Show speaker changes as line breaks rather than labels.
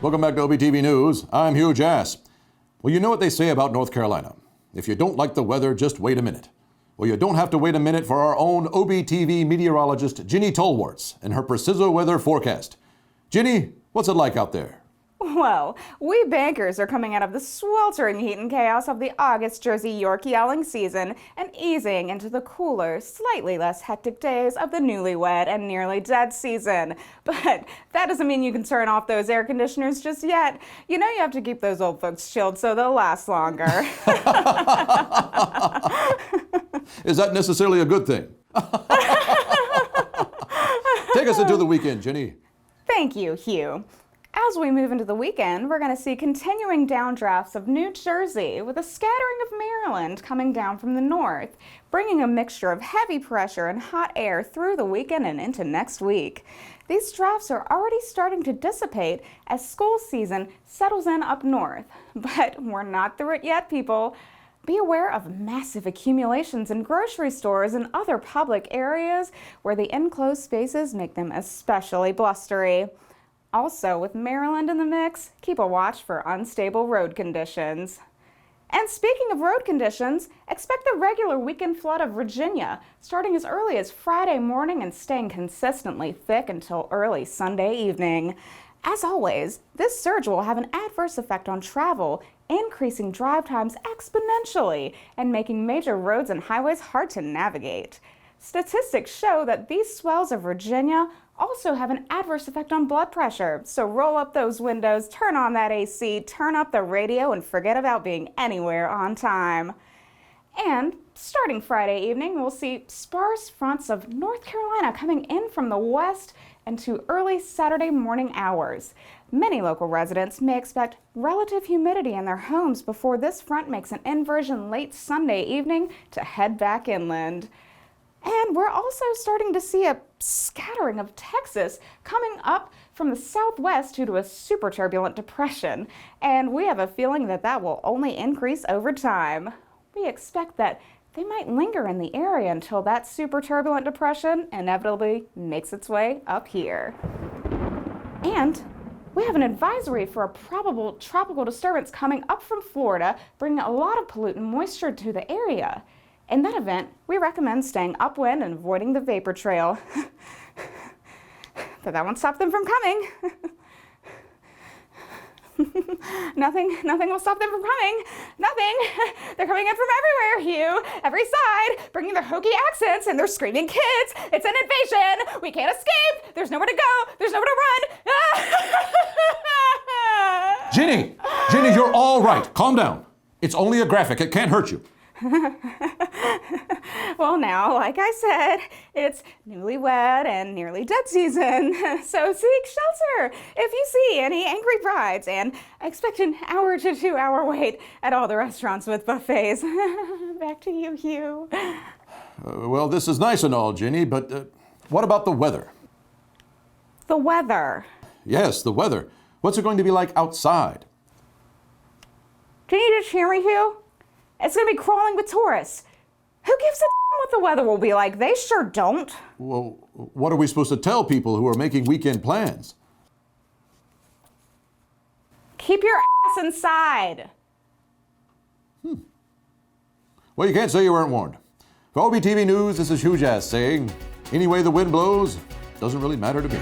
Welcome back to OBTV News. I'm Hugh Jass. Well, you know what they say about North Carolina. If you don't like the weather, just wait a minute. Well, you don't have to wait a minute for our own OBTV meteorologist, Ginny Tolwarts, and her preciso weather forecast. Ginny, what's it like out there?
Well, we bankers are coming out of the sweltering heat and chaos of the August Jersey York yelling season and easing into the cooler, slightly less hectic days of the newlywed and nearly dead season. But that doesn't mean you can turn off those air conditioners just yet. You know you have to keep those old folks chilled so they'll last longer.
Is that necessarily a good thing? Take us into the weekend, Ginny.
Thank you, Hugh. As we move into the weekend, we're going to see continuing downdrafts of New Jersey with a scattering of Maryland coming down from the north, bringing a mixture of heavy pressure and hot air through the weekend and into next week. These drafts are already starting to dissipate as school season settles in up north. But we're not through it yet, people. Be aware of massive accumulations in grocery stores and other public areas where the enclosed spaces make them especially blustery. Also, with Maryland in the mix, keep a watch for unstable road conditions. And speaking of road conditions, expect the regular weekend flood of Virginia, starting as early as Friday morning and staying consistently thick until early Sunday evening. As always, this surge will have an adverse effect on travel, increasing drive times exponentially and making major roads and highways hard to navigate. Statistics show that these swells of Virginia also have an adverse effect on blood pressure, so roll up those windows, turn on that AC, turn up the radio, and forget about being anywhere on time. And starting Friday evening, we'll see sparse fronts of North Carolina coming in from the west into early Saturday morning hours. Many local residents may expect relative humidity in their homes before this front makes an inversion late Sunday evening to head back inland. And we're also starting to see a scattering of Texas coming up from the southwest due to a super turbulent depression. And we have a feeling that that will only increase over time. We expect that they might linger in the area until that super turbulent depression inevitably makes its way up here. And we have an advisory for a probable tropical disturbance coming up from Florida, bringing a lot of pollutant moisture to the area. In that event, we recommend staying upwind and avoiding the vapor trail. But that won't stop them from coming. Nothing will stop them from coming. Nothing. They're coming in from everywhere, Hugh. Every side, bringing their hokey accents and their screaming kids. It's an invasion. We can't escape. There's nowhere to go. There's nowhere to run.
Ginny, you're all right. Calm down. It's only a graphic. It can't hurt you.
Well, now, like I said, it's newlywed and nearly dead season, so seek shelter if you see any angry brides, and expect an hour to 2 hour wait at all the restaurants with buffets. Back to you, Hugh.
Well, this is nice and all, Ginny, but what about the weather?
The weather?
Yes, the weather. What's it going to be like outside?
Can you just hear me, Hugh? It's going to be crawling with tourists. Who gives a damn what the weather will be like? They sure don't.
Well, what are we supposed to tell people who are making weekend plans?
Keep your ass inside.
Well, you can't say you weren't warned. For OBTV News, this is Hugh Jass saying, any way the wind blows, doesn't really matter to me.